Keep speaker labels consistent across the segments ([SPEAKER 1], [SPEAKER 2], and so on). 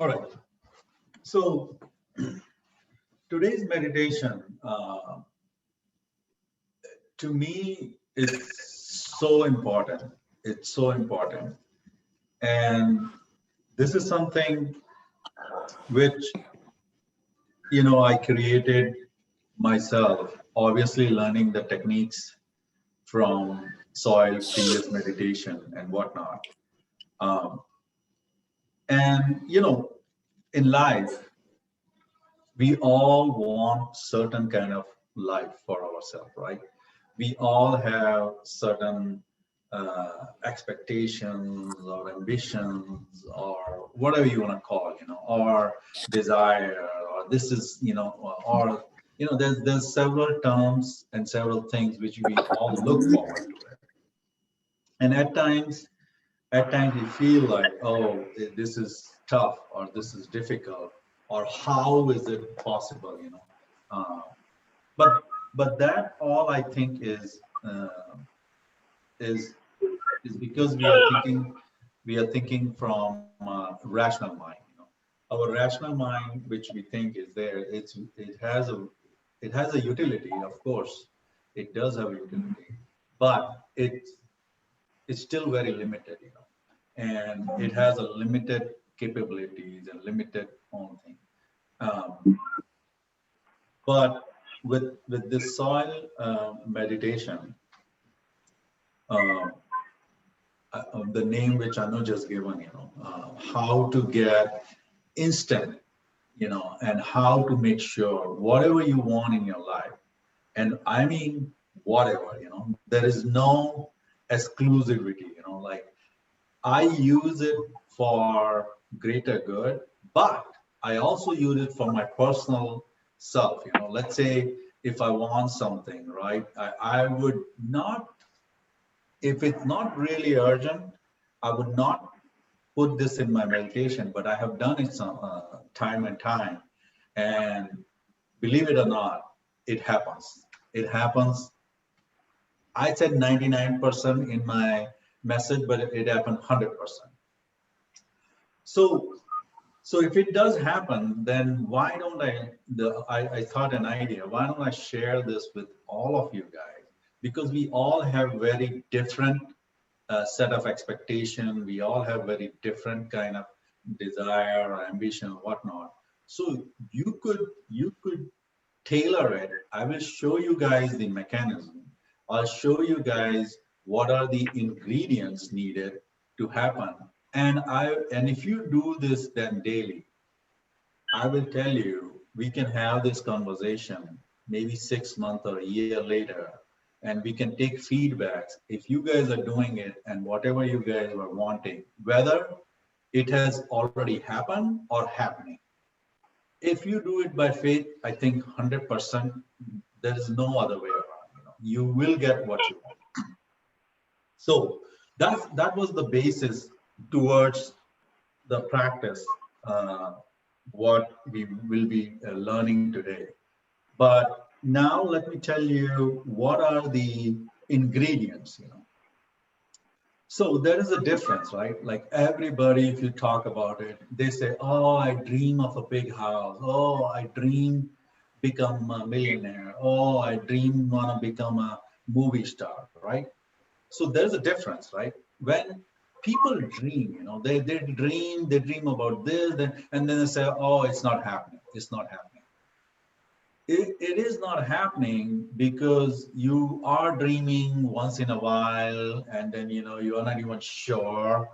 [SPEAKER 1] All right. So today's meditation, to me, is so important. It's so important. And this is something which, I created myself, obviously learning the techniques from soil, previous meditation, and whatnot. Um, and, in life, we all want certain kind of life for ourselves, right? We all have certain expectations or ambitions or whatever you want to call it, or desire, or this is, or there's several terms and several things which we all look forward to it. And at times we feel like, oh, this is tough, or this is difficult, or how is it possible, uh, but that all I think is is because we are thinking from rational mind. Our rational mind, which we think is there, it has a utility, of course. It does have a utility, but it's still very limited, and it has a limited capabilities and limited own thing. Um, but with this soil meditation, uh, the name which Anu just given, how to get instant, and how to make sure whatever you want in your life, and I mean whatever, there is no exclusivity, like I use it for greater good, but I also use it for my personal self. Let's say if I want something, right? I would not, if it's not really urgent, I would not put this in my meditation, but I have done it some time and time. And believe it or not, it happens. It happens. I said 99% in my message, but it happened 100%. So, if it does happen, then why don't I thought an idea, why don't I share this with all of you guys? Because we all have very different set of expectation. We all have very different kind of desire or ambition or whatnot. So you could tailor it. I will show you guys the mechanism. I'll show you guys what are the ingredients needed to happen. And if you do this then daily, I will tell you, we can have this conversation maybe 6 months or a year later, and we can take feedbacks. If you guys are doing it and whatever you guys were wanting, whether it has already happened or happening. If you do it by faith, I think 100%, there is no other way around. You will get what you want. So that was the basis towards the practice, what we will be learning today. But now let me tell you what are the ingredients. So there is a difference, right? Like everybody, if you talk about it, they say, oh, I dream of a big house. Oh, I dream become a millionaire. Oh, I dream want to become a movie star, right? So there's a difference, right? When people dream, they dream about this, and then they say, oh, it's not happening. It's not happening. It is not happening because you are dreaming once in a while, and then you are not even sure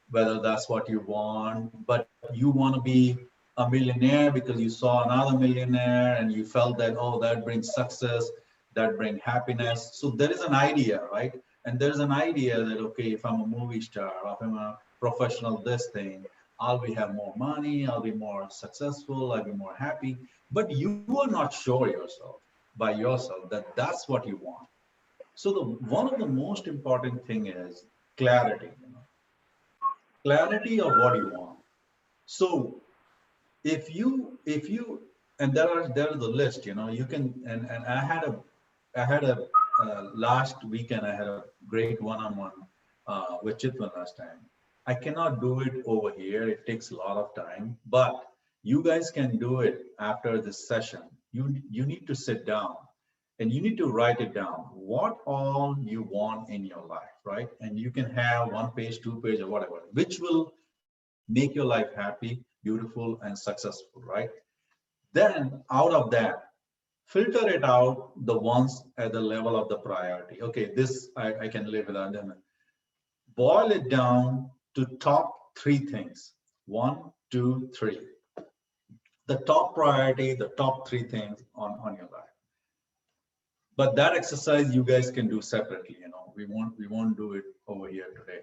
[SPEAKER 1] whether that's what you want, but you want to be a millionaire because you saw another millionaire and you felt that, oh, that brings success, that brings happiness. So there is an idea, right? And there's an idea that, okay, if I'm a movie star, if I'm a professional this thing, I'll have more money, I'll be more successful, I'll be more happy. But you are not sure by yourself that that's what you want. So one of the most important thing is clarity. Clarity of what you want. So if you and there are the list. You can, and I had a last weekend I had a great one-on-one with Chitwan last time. I cannot do it over here. It takes a lot of time, but you guys can do it after this session. You need to sit down and you need to write it down. What all you want in your life, right? And you can have one page, two page, or whatever, which will make your life happy, beautiful, and successful, right? Then out of that, filter it out the ones at the level of the priority. Okay, this I can live without them. Boil it down to top three things. One, two, three. The top priority, the top three things on your life. But that exercise you guys can do separately. We won't do it over here today.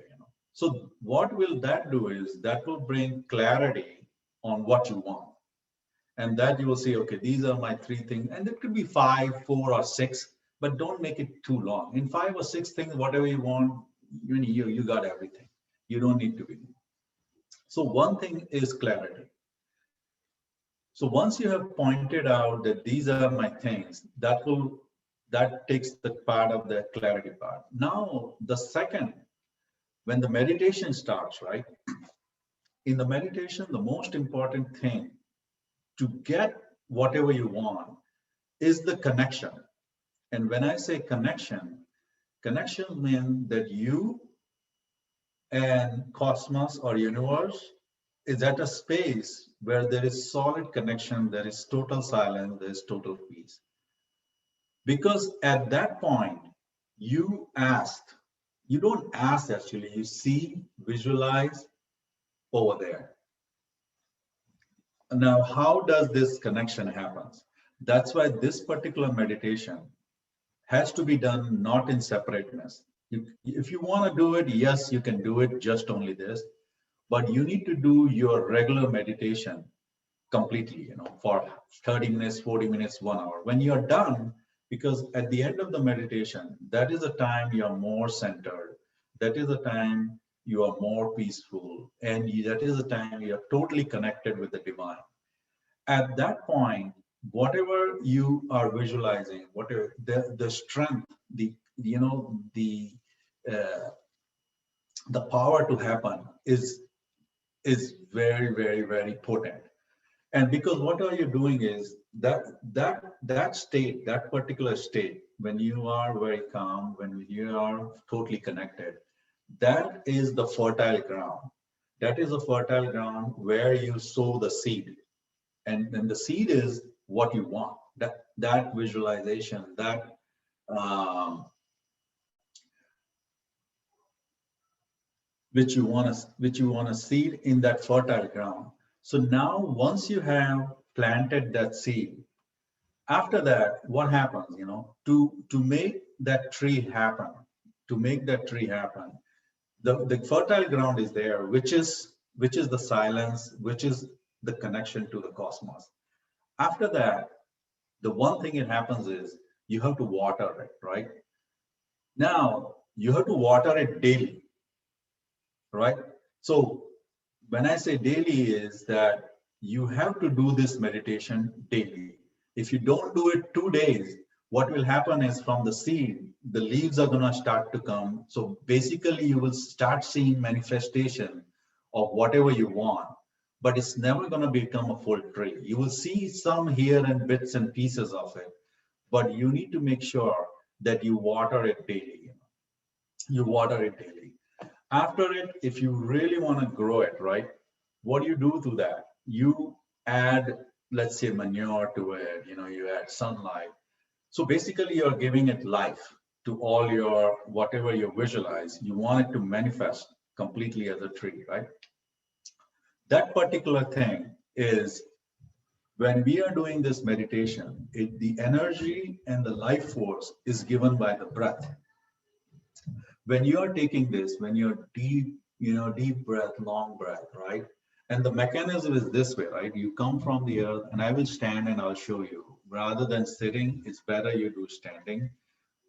[SPEAKER 1] So what will that do is that will bring clarity on what you want. And that you will see, okay, these are my three things. And it could be five, four, or six, but don't make it too long. In five or six things, whatever you want, you got everything. You don't need to be. So one thing is clarity. So once you have pointed out that these are my things, that takes the part of the clarity part. Now, the second, when the meditation starts, right? In the meditation, the most important thing to get whatever you want is the connection. And when I say connection, connection means that you and cosmos or universe is at a space where there is solid connection, there is total silence, there is total peace. Because at that point, you asked, you don't ask actually, you see, visualize over there. Now, how does this connection happen? That's why this particular meditation has to be done not in separateness. If you want to do it, yes, you can do it just only this, but you need to do your regular meditation completely, for 30 minutes, 40 minutes, 1 hour. When you're done, because at the end of the meditation, that is the time you're more centered. That is the time you are more peaceful. And that is the time you're totally connected with the divine. At that point, whatever you are visualizing, whatever the strength, uh, the power to happen is very, very, very potent. And because what are you doing is that state, that particular state, when you are very calm, when you are totally connected, that is the fertile ground. That is a fertile ground where you sow the seed. And then the seed is what you want. That visualization, um, which you want to seed in that fertile ground. So now once you have planted that seed, after that, what happens, to make that tree happen, the fertile ground is there, which is the silence, which is the connection to the cosmos. After that, the one thing that happens is you have to water it, right? Now, you have to water it daily, right? So when I say daily is that you have to do this meditation daily. If you don't do it 2 days, what will happen is from the seed, the leaves are going to start to come. So basically you will start seeing manifestation of whatever you want, but it's never going to become a full tree. You will see some here and bits and pieces of it, but you need to make sure that you water it daily. You water it daily. After it, if you really want to grow it, right? What do you do to that? You add, let's say, manure to it, you add sunlight. So basically you're giving it life to all your, whatever you visualize, you want it to manifest completely as a tree, right? That particular thing is when we are doing this meditation, the energy and the life force is given by the breath. When you are taking this, when you're deep breath, long breath, right? And the mechanism is this way, right? You come from the earth, and I will stand and I'll show you. Rather than sitting, it's better you do standing.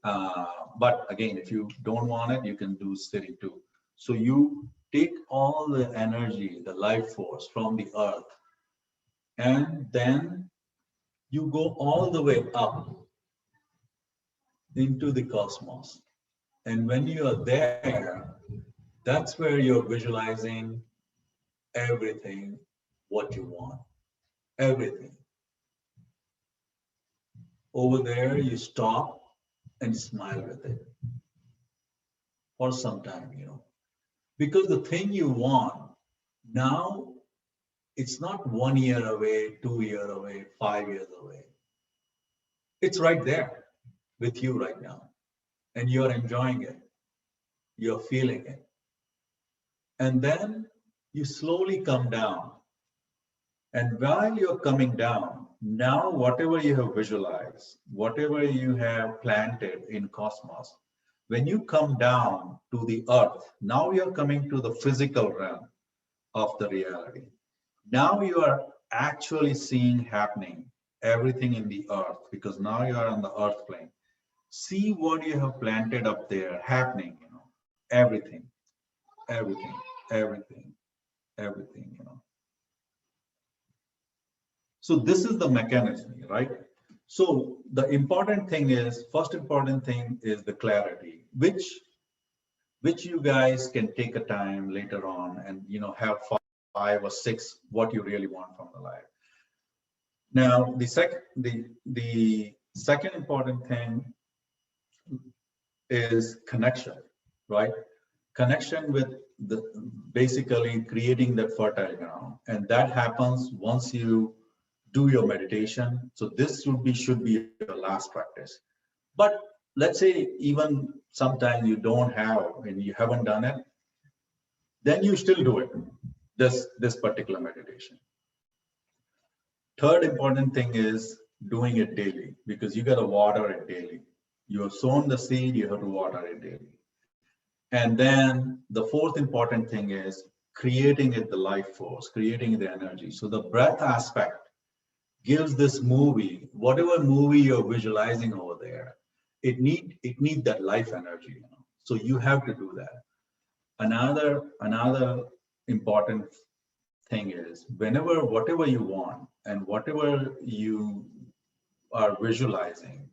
[SPEAKER 1] But again, if you don't want it, you can do sitting too. So you take all the energy, the life force from the earth, and then you go all the way up into the cosmos. And when you are there, That's where you're visualizing everything what you want. Everything. Over there, you stop and smile with it for some time, because the thing you want now, it's not 1 year away, 2 year away, 5 years away. It's right there with you right now, and you're enjoying it, you're feeling it. And then you slowly come down. And while you're coming down, now whatever you have visualized, whatever you have planted in cosmos, when you come down to the earth, now you're coming to the physical realm of the reality. Now you are actually seeing happening everything in the earth, because now you are on the earth plane. See what you have planted up there happening, everything, everything, everything, everything. So this is the mechanism, right? So the important thing is, first important thing is the clarity, which you guys can take a time later on and have 5 or 6 what you really want from the life. Now the second important thing is connection, right? Connection with the basically creating that fertile ground, and that happens once you do your meditation. So this should be your last practice. But let's say even sometimes you don't have and you haven't done it, then you still do it, this particular meditation. Third important thing is doing it daily, because you got to water it daily. You have sown the seed, you have to water it daily. And then the fourth important thing is creating it the life force, creating the energy. So the breath aspect gives this movie, whatever movie you're visualizing over there, it need that life energy. So you have to do that. Another important thing is, whenever whatever you want and whatever you are visualizing,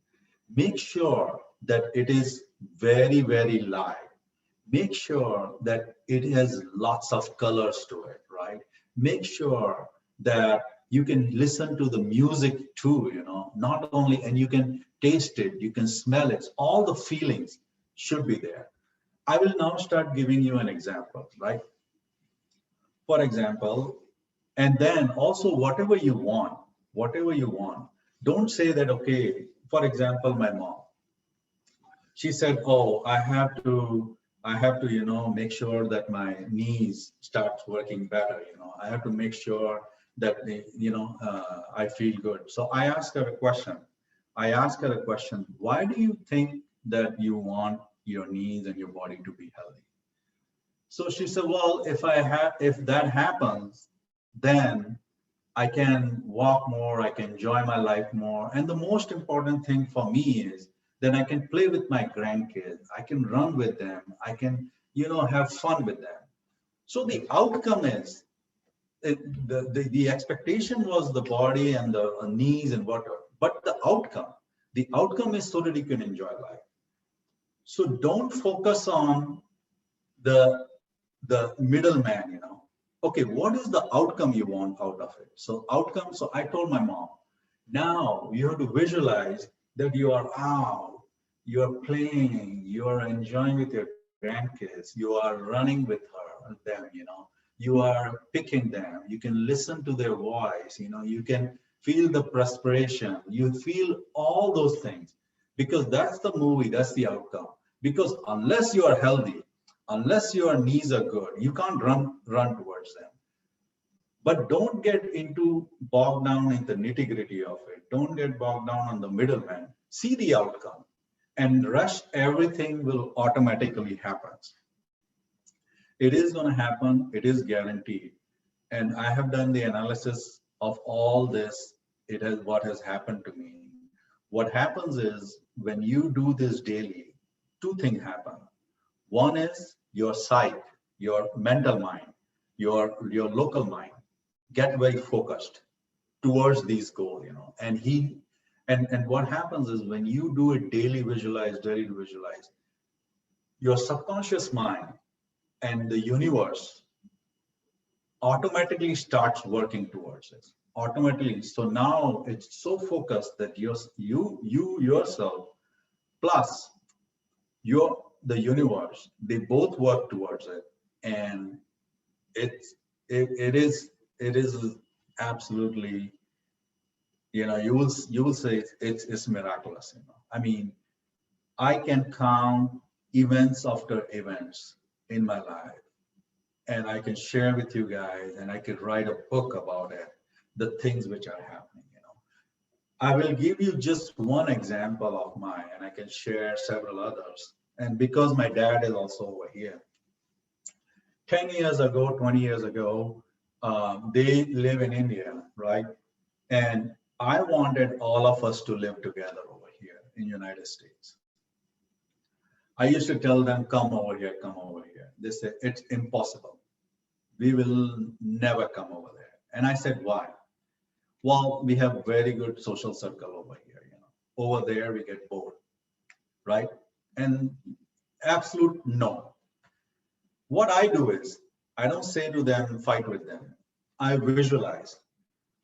[SPEAKER 1] make sure that it is very, very live. Make sure that it has lots of colors to it, right? Make sure that you can listen to the music too, not only, and you can taste it, you can smell it, all the feelings should be there. I will now start giving you an example, right? For example, and then also whatever you want, don't say that, okay, for example, my mom, she said, oh, I have to make sure that my knees starts working better. I have to make sure that I feel good. So I asked her a question, why do you think that you want your knees and your body to be healthy? So she said, well, if that happens, then I can walk more, I can enjoy my life more. And the most important thing for me is that I can play with my grandkids, I can run with them, I can, have fun with them. So the outcome is, the expectation was the body and the knees and whatever, but the outcome is so that you can enjoy life. So don't focus on the middleman. Okay, what is the outcome you want out of it? So outcome, so I told my mom, now you have to visualize that you are out, you are playing, you are enjoying with your grandkids, you are running with them. You are picking them, you can listen to their voice, you can feel the perspiration, you feel all those things, because that's the movie, that's the outcome. Because unless you are healthy, unless your knees are good, you can't run towards them. But don't get into bogged down in the nitty gritty of it. Don't get bogged down on the middleman. See the outcome, and rest everything will automatically happen. It is going to happen. It is guaranteed. And I have done the analysis of all this. It has what has happened to me. What happens is, when you do this daily, two things happen. One is your psyche, your mental mind, your local mind get very focused towards these goals. And what happens is, when you do it daily visualize, your subconscious mind and the universe automatically starts working towards it automatically. So now it's so focused that you yourself plus your the universe, they both work towards it, and it's it is absolutely, you will say it's miraculous. I mean, I can count events after events in my life, and I can share with you guys, and I could write a book about it, the things which are happening. I will give you just one example of mine, and I can share several others. And because my dad is also over here, 10 years ago, 20 years ago, they live in India, right? And I wanted all of us to live together over here in United States. I used to tell them, come over here, come over here. They said, it's impossible. We will never come over there. And I said, why? Well, we have very good social circle over here. Over there, we get bored, right? And absolute no. What I do is, I don't say to them, fight with them. I visualize.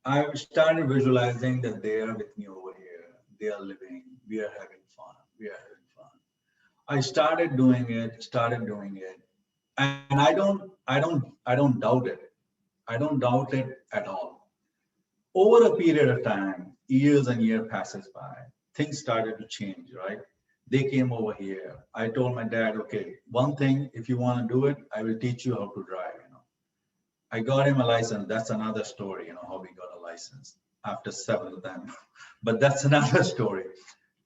[SPEAKER 1] I started visualizing that they are with me over here. They are living. We are having fun. We are having fun. I started doing it. And I don't doubt it. I don't doubt it at all. Over a period of time, years and years passes by, things started to change, right? They came over here. I told my dad, okay, one thing, if you want to do it, I will teach you how to drive. I got him a license. That's another story, how we got a license after several of them. But that's another story.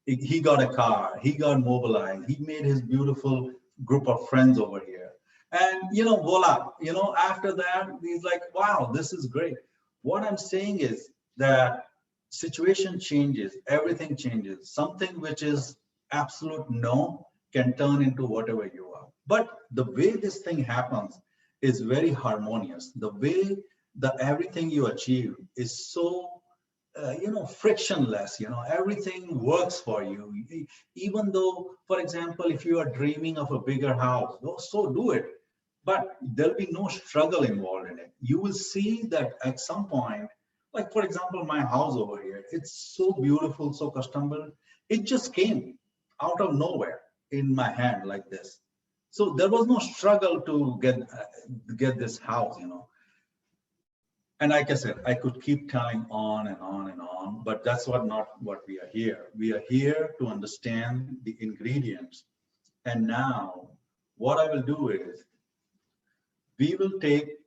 [SPEAKER 1] He got a car, he got mobilized, he made his beautiful group of friends over here. And voila, after that, he's like, wow, this is great. What I'm saying is that situation changes, everything changes. Something which is absolute no can turn into whatever you are. But the way this thing happens is very harmonious. The way the everything you achieve is so frictionless. Everything works for you. Even though, for example, if you are dreaming of a bigger house, so do it, but there'll be no struggle involved in it. You will see that at some point, like for example, my house over here, it's so beautiful, so custom built. It just came out of nowhere in my hand like this. So there was no struggle to get this house. And like I said, I could keep telling on and on and on, but that's not what we are here. We are here to understand the ingredients. And now what I will do is, we will take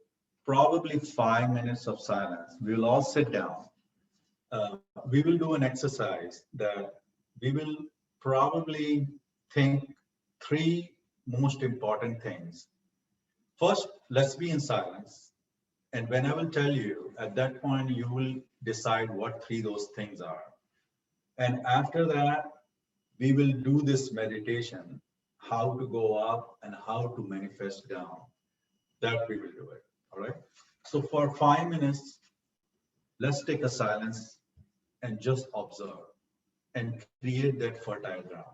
[SPEAKER 1] probably 5 minutes of silence. We will all sit down. We will do an exercise that we will probably think three most important things. First, let's be in silence. And when I will tell you, at that point, you will decide what three those things are. And after that, we will do this meditation, how to go up and how to manifest down. That we will do it. All right. So for 5 minutes, let's take a silence and just observe and create that fertile ground.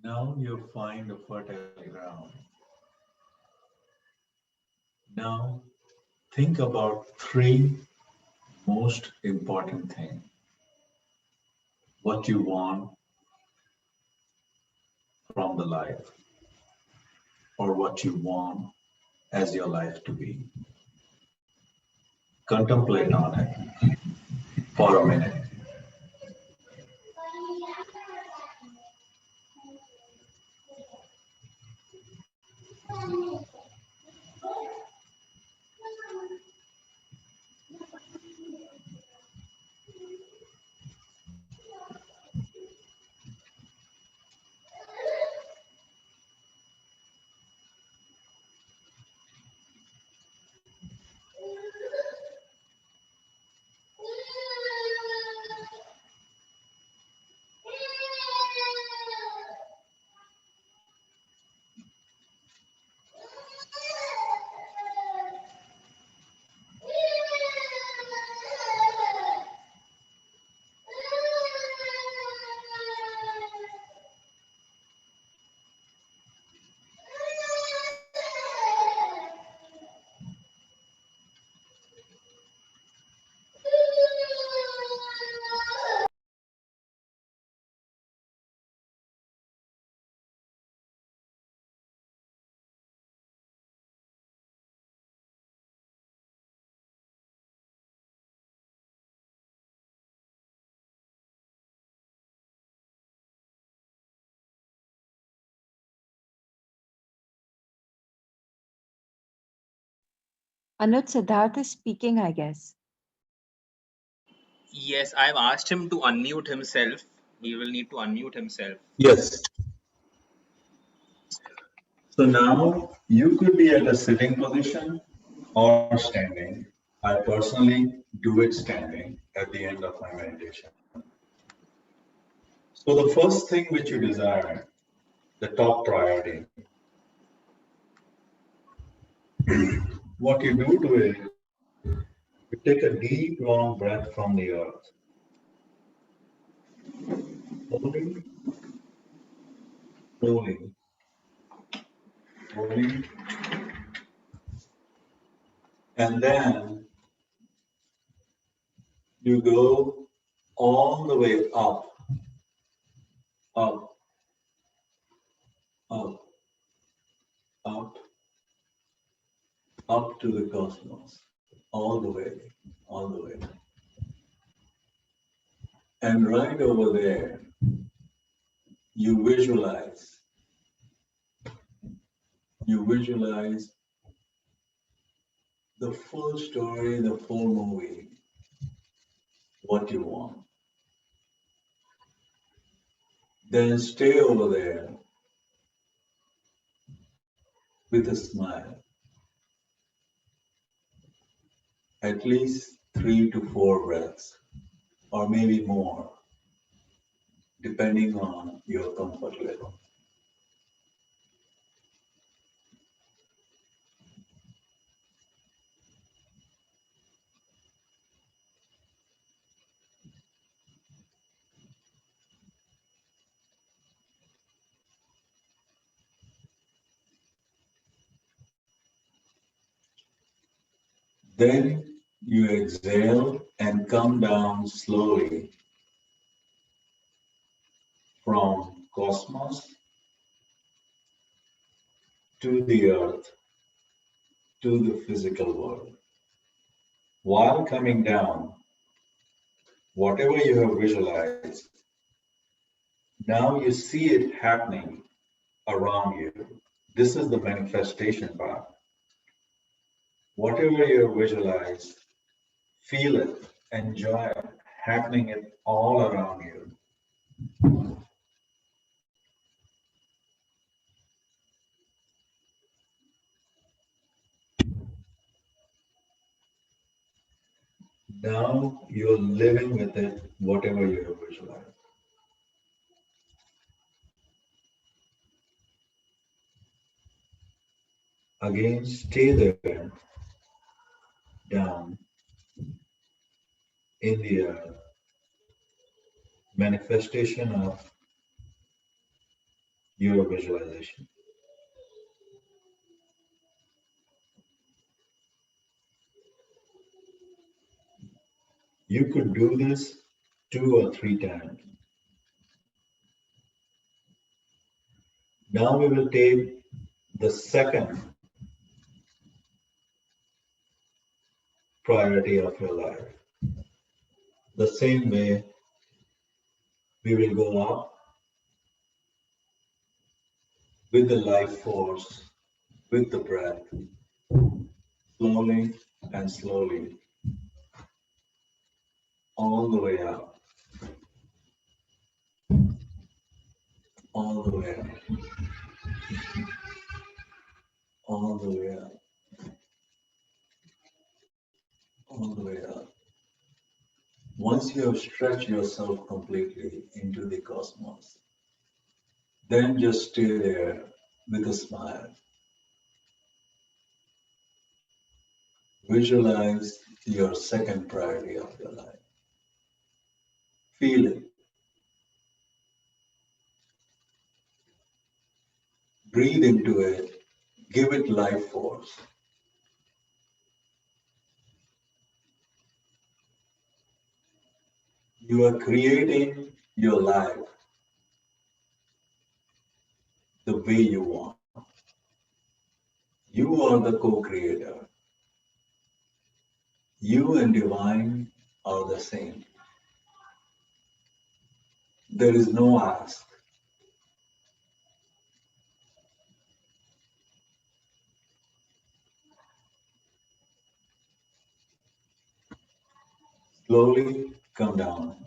[SPEAKER 1] Now you find a fertile ground. Now think about three most important things. What you want from the life, or what you want as your life to be. Contemplate on it for a minute.
[SPEAKER 2] Anuj, Siddharth is speaking, I guess.
[SPEAKER 3] Yes, I've asked him to unmute himself. He will need to unmute himself.
[SPEAKER 1] Yes. So now you could be at a sitting position or standing. I personally do it standing at the end of my meditation. So the first thing which you desire, the top priority, what you do to it, you take a deep, long breath from the earth, slowly, slowly, slowly, and then you go all the way up, up, up, up, up to the cosmos, all the way, all the way. And right over there, you visualize the full story, the full movie, what you want. Then stay over there with a smile, at least 3 to 4 breaths, or maybe more, depending on your comfort level. Then you exhale and come down slowly from cosmos to the earth to the physical world. While coming down, whatever you have visualized, now you see it happening around you. This is the manifestation part. Whatever you have visualized, feel it, enjoy it, happening it all around you. Now you're living with it, whatever you have visualized. Again, stay there, down in the manifestation of your visualization. You could do this 2 or 3 times. Now we will take the second priority of your life. The same way we will go up with the life force, with the breath, slowly and slowly, all the way up, all the way up, all the way up, all the way up. Once you have stretched yourself completely into the cosmos, then just stay there with a smile. Visualize your second priority of your life. Feel it. Breathe into it. Give it life force. You are creating your life the way you want. You are the co-creator. You and divine are the same. There is no ask. Slowly come down.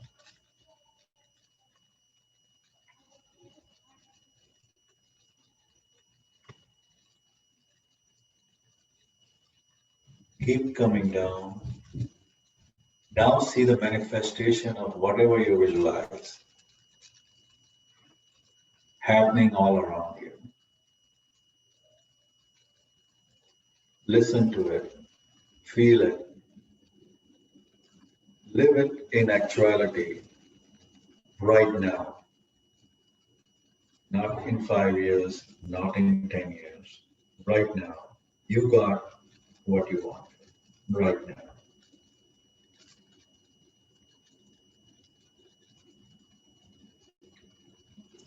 [SPEAKER 1] Keep coming down. Now see the manifestation of whatever you visualize happening all around you. Listen to it. Feel it. Live it in actuality right now. Not in 5 years, not in 10 years. Right now. You got what you want right now.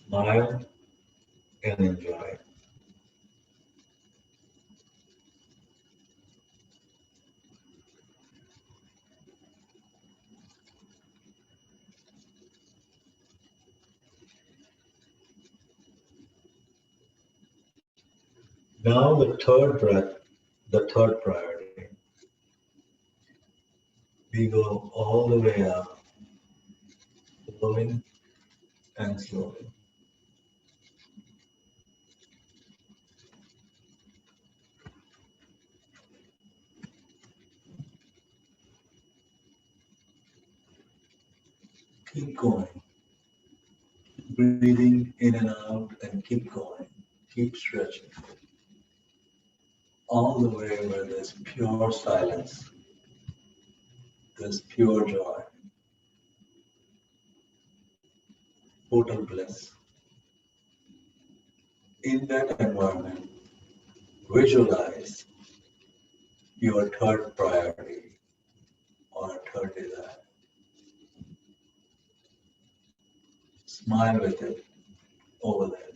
[SPEAKER 1] Smile and enjoy. Now the third breath, the third priority. We go all the way up, slowly and slowly. Keep going. Breathing in and out and keep going. Keep stretching. All the way where there's pure silence, there's pure joy, total bliss. In that environment, visualize your third priority or third desire. Smile with it over there.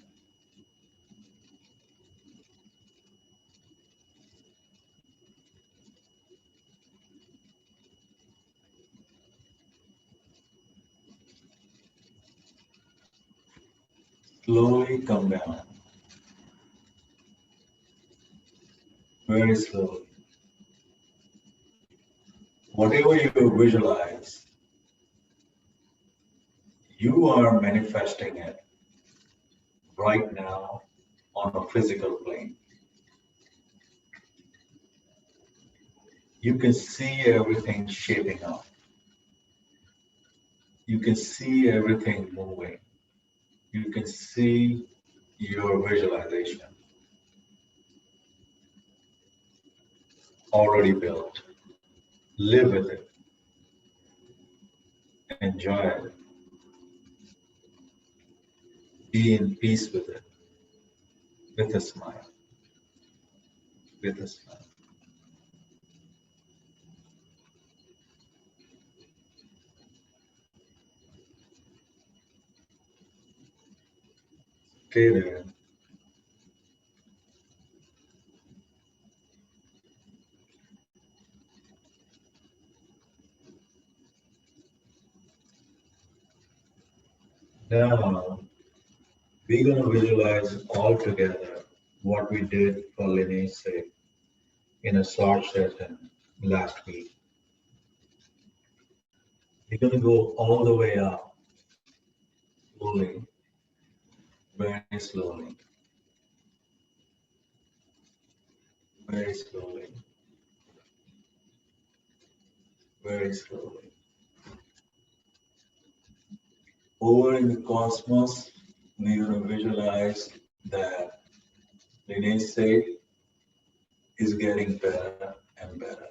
[SPEAKER 1] Slowly come down, very slowly. Whatever you visualize, you are manifesting it right now on a physical plane. You can see everything shaping up. You can see everything moving. You can see your visualization already built. Live with it. Enjoy it. Be in peace with it. with a smile, with a smile. Stay there. Now, we're going to visualize all together what we did for Lineage's sake in a short session last week. We're going to go all the way up, slowly, very slowly, very slowly, very slowly. Over in the cosmos, we're going to visualize that Lineage's state is getting better and better.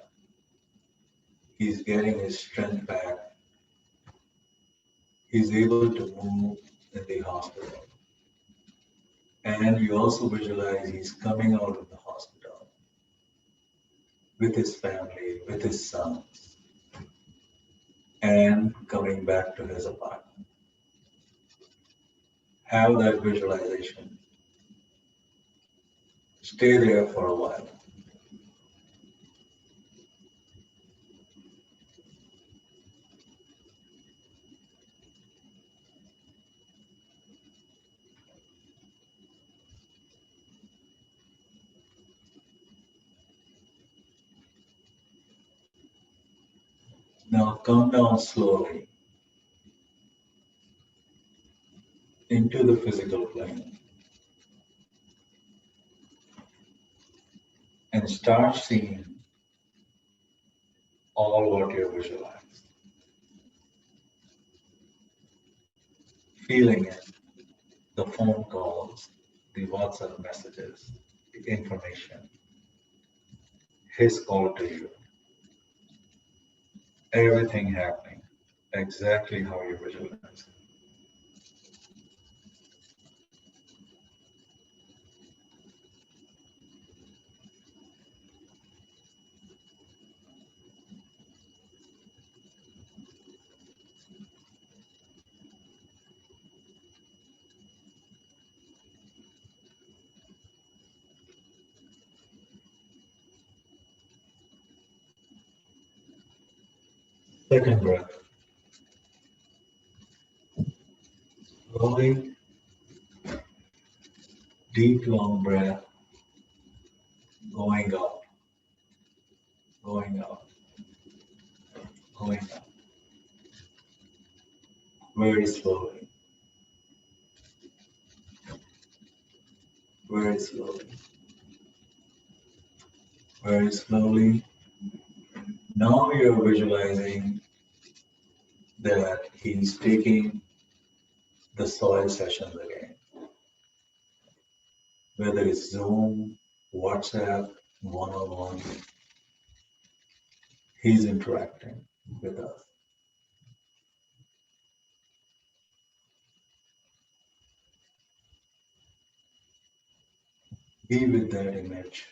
[SPEAKER 1] He's getting his strength back. He's able to move in the hospital. And we also visualize he's coming out of the hospital with his family, with his sons, and coming back to his apartment. Have that visualization. Stay there for a while. Now come down slowly into the physical plane and start seeing all what you visualize. Feeling it, the phone calls, the WhatsApp messages, the information, his call to you, everything happening exactly how you visualize. Second breath. Slowly, deep, long breath, going up, going up, going up. Very slowly, very slowly, very slowly. Now you're visualizing that he's taking the soil sessions again, whether it's Zoom, WhatsApp, one-on-one, he's interacting with us. Be with that image,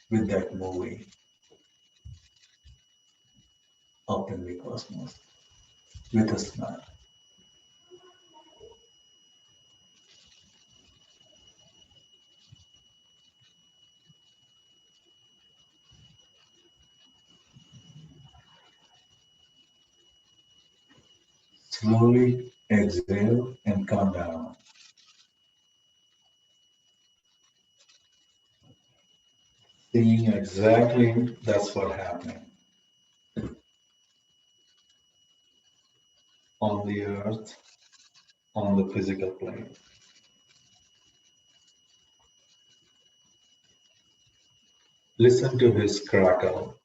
[SPEAKER 1] with that movie up in the cosmos, with a smile. Slowly exhale and come down. Seeing exactly that's what happening on the earth, on the physical plane. Listen to his crackle,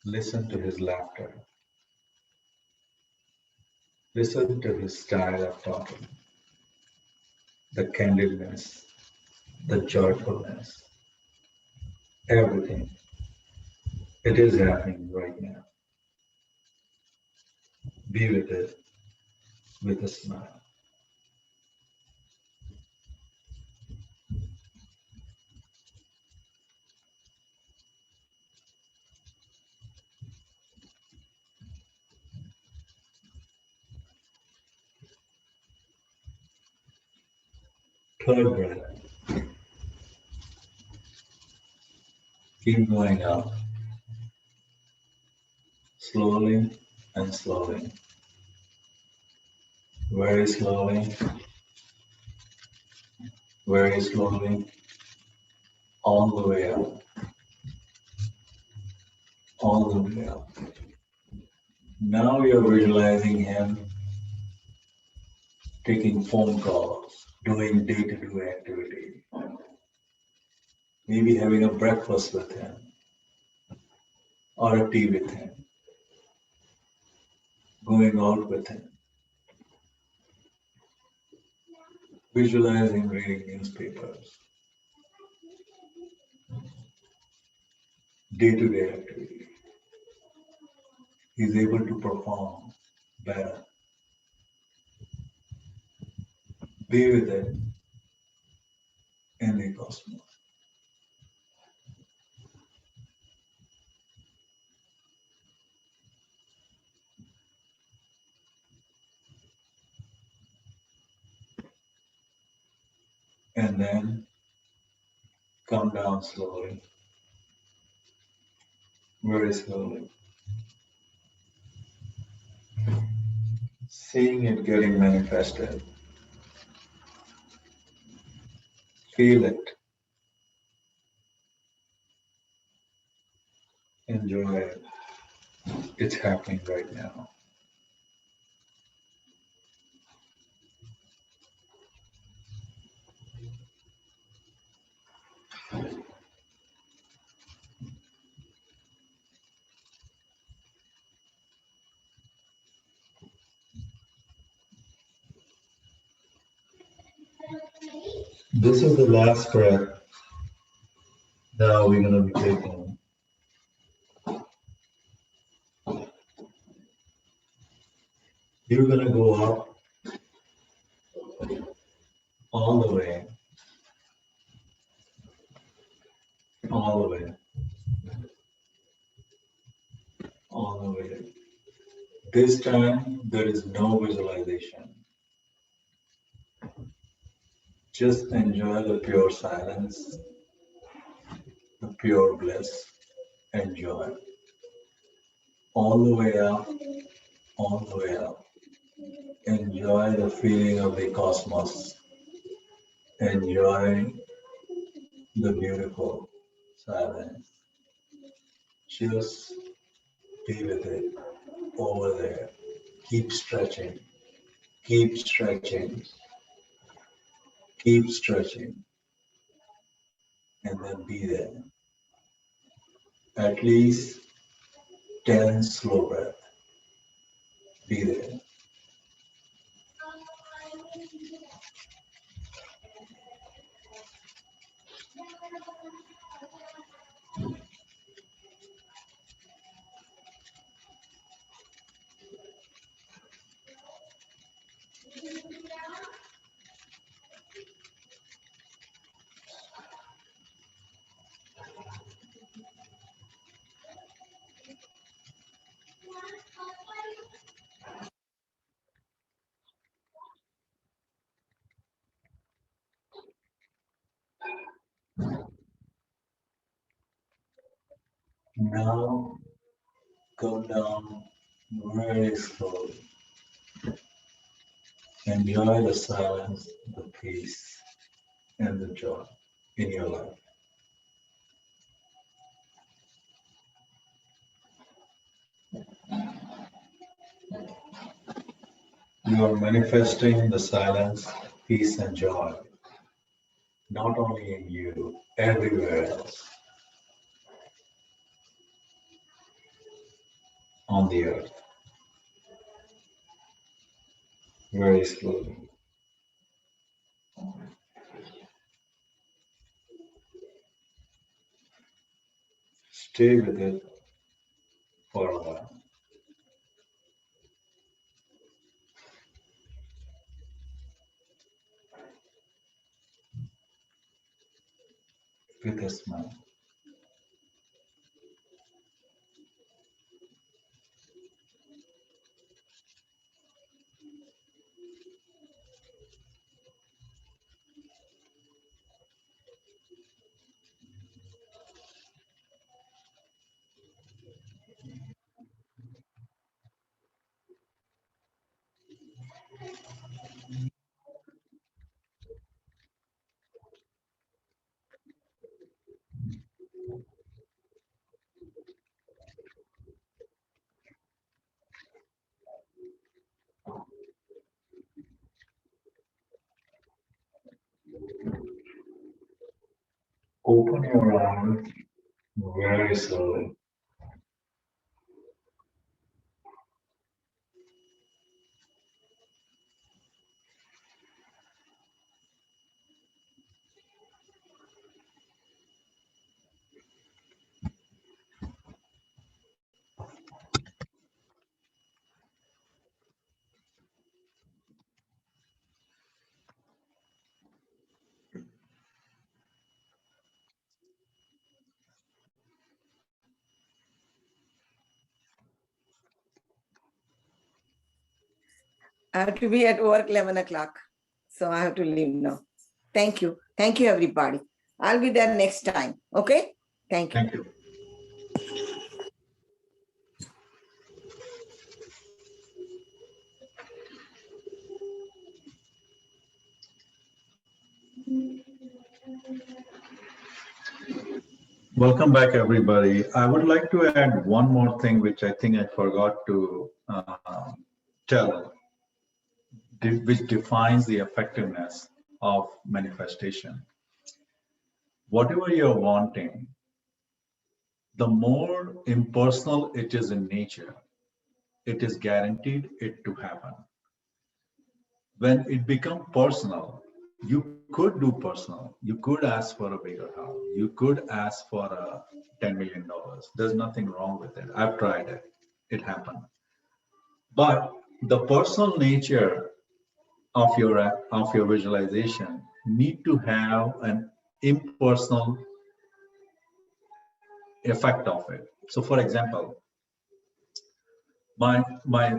[SPEAKER 1] listen to his laughter, listen to his style of talking, the candidness, the joyfulness, everything. It is happening right now. Be with it with a smile. Third breath. Keep going up. Slowly and slowly. Very slowly. Very slowly. All the way up. All the way up. Now you're visualizing him taking phone calls, doing day-to-day activity, maybe having a breakfast with him or a tea with him, going out with him, visualizing reading newspapers, day-to-day activity. He's able to perform better. Be with it in the cosmos. And then come down slowly, very slowly. Seeing it getting manifested. Feel it. Enjoy it. It's happening right now. This is the last breath. Now we're going to be taking. You're going to go up all the way, all the way, all the way. This time, there is no visualization. Just enjoy the pure silence, the pure bliss. Enjoy. All the way up, all the way up. Enjoy the feeling of the cosmos. Enjoy the beautiful silence. Just be with it over there. Keep stretching, keep stretching, keep stretching, and then be there. At least 10 slow breaths. Be there. Now go down very slowly. Enjoy the silence, the peace, and the joy in your life. You are manifesting the silence, peace, and joy, not only in you, everywhere else on the earth. Very slowly. Stay with it for a while. With a smile. Open your eyes very slowly.
[SPEAKER 4] I have to be at work 11 o'clock. So I have to leave now. Thank you. Thank you, everybody. I'll be there next time. Okay? Thank you.
[SPEAKER 1] Thank you. Welcome back, everybody. I would like to add one more thing, which I think I forgot to tell, which defines the effectiveness of manifestation. Whatever you're wanting, the more impersonal it is in nature, it is guaranteed it to happen. When it becomes personal, you could do personal. You could ask for a bigger house. You could ask for a $10 million. There's nothing wrong with it. I've tried it. It happened. But the personal nature of your visualization need to have an impersonal effect of it. So for example, my my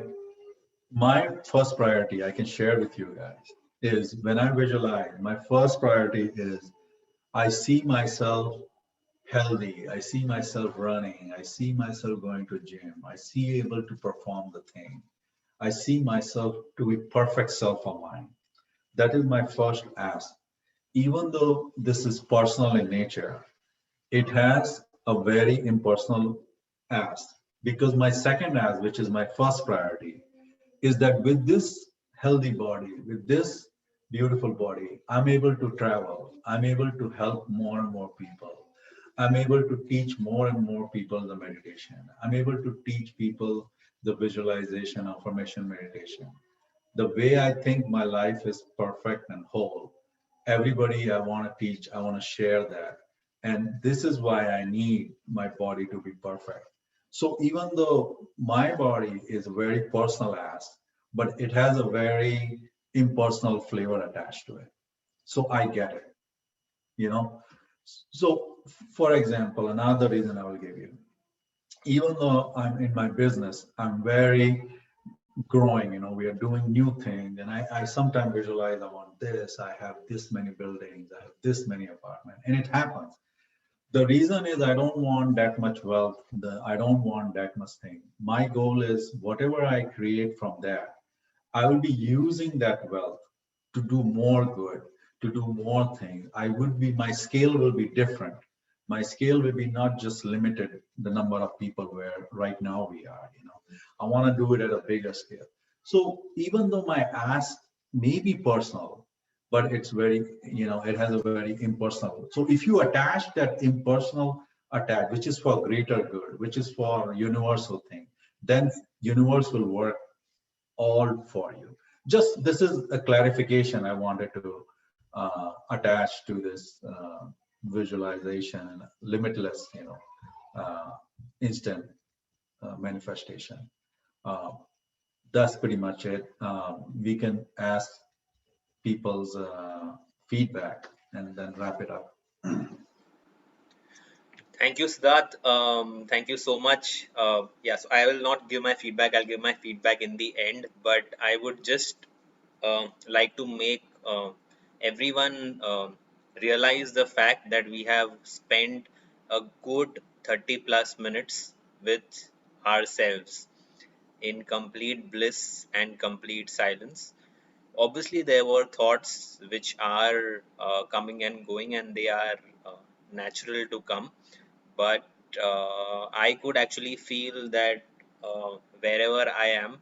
[SPEAKER 1] my first priority I can share with you guys is when I visualize, my first priority is I see myself healthy. I see myself running. I see myself going to gym. I see able to perform the thing. I see myself to be perfect self of mine. That is my first ask. Even though this is personal in nature, it has a very impersonal ask because my second ask, which is my first priority, is that with this healthy body, with this beautiful body, I'm able to travel. I'm able to help more and more people. I'm able to teach more and more people the meditation. I'm able to teach people the visualization, affirmation meditation. The way I think my life is perfect and whole, everybody I want to teach, I want to share that. And this is why I need my body to be perfect. So even though my body is a very personal ask, but it has a very impersonal flavor attached to it. So I get it, you know. So for example, another reason I will give you, even though I'm in my business, I'm very growing, we are doing new things. And I sometimes visualize I want this, I have this many buildings, I have this many apartments, and it happens. The reason is I don't want that much wealth. I don't want that much thing. My goal is whatever I create from there, I will be using that wealth to do more good, to do more things. My scale will be different. My scale will be not just limited the number of people where right now we are. I want to do it at a bigger scale. So even though my ask may be personal, but it's very, it has a very impersonal. So if you attach that impersonal attach, which is for greater good, which is for universal thing, then universe will work all for you. Just this is a clarification I wanted to attach to this visualization and limitless, instant manifestation. That's pretty much it. We can ask people's feedback and then wrap it up.
[SPEAKER 3] Thank you, Siddharth. Thank you so much. Yes, I will not give my feedback. I'll give my feedback in the end, but I would just like to make everyone realize the fact that we have spent a good 30 plus minutes with ourselves in complete bliss and complete silence. Obviously, there were thoughts which are coming and going, and they are natural to come, but I could actually feel that wherever I am,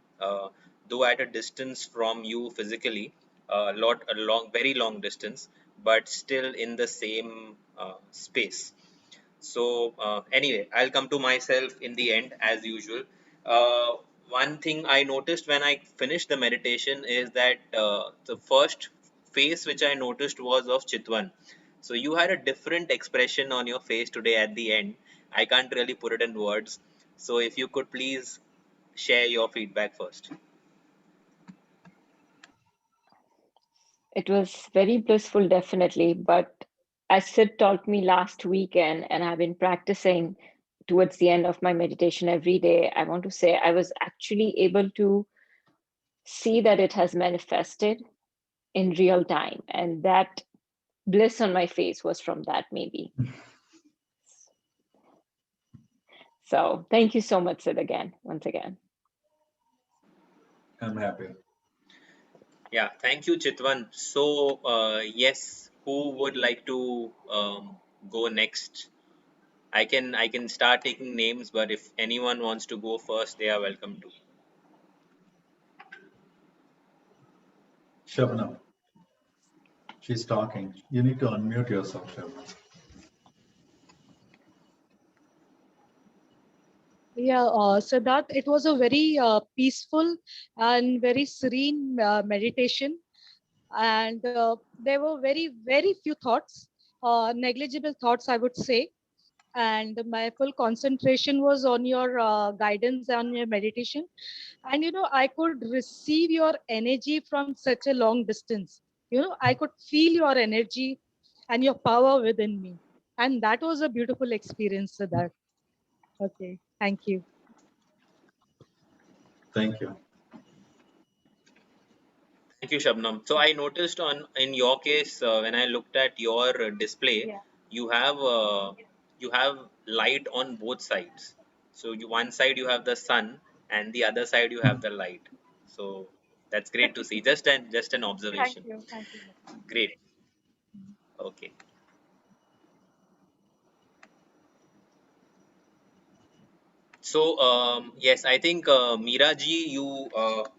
[SPEAKER 3] though at a distance from you physically, a long, very long distance, but still in the same space. So anyway, I'll come to myself in the end as usual. Uh, One thing I noticed when I finished the meditation is that the first face which I noticed was of Chitwan. So you had a different expression on your face today at the end. I can't really put it in words. So if you could please share your feedback first.
[SPEAKER 2] It was very blissful, definitely. But as Sid taught me last weekend, and I've been practicing towards the end of my meditation every day, I want to say I was actually able to see that it has manifested in real time. And that bliss on my face was from that, maybe. So thank you so much, Sid, again, once again.
[SPEAKER 1] I'm happy.
[SPEAKER 3] Yeah, thank you, Chitwan. So yes, who would like to go next? I can start taking names, but if anyone wants to go first, they are welcome to.
[SPEAKER 1] Shabnam, she's talking. You need to unmute yourself, Shabnam.
[SPEAKER 5] Yeah, Siddharth, it was a very peaceful and very serene meditation. And there were very few thoughts, negligible thoughts, I would say. And my full concentration was on your guidance and your meditation. And, I could receive your energy from such a long distance. I could feel your energy and your power within me. And that was a beautiful experience, Siddharth. Okay, thank you.
[SPEAKER 1] Thank you.
[SPEAKER 3] Thank you, Shabnam. So I noticed on in your case when I looked at your display,
[SPEAKER 5] Yeah.
[SPEAKER 3] you have uh, you have light on both sides. So one side you have the sun, and the other side you have the light. So that's great to see. Just an
[SPEAKER 5] Thank
[SPEAKER 3] observation.
[SPEAKER 5] you. Thank you.
[SPEAKER 3] Great. Okay. So yes, I think Meera ji, you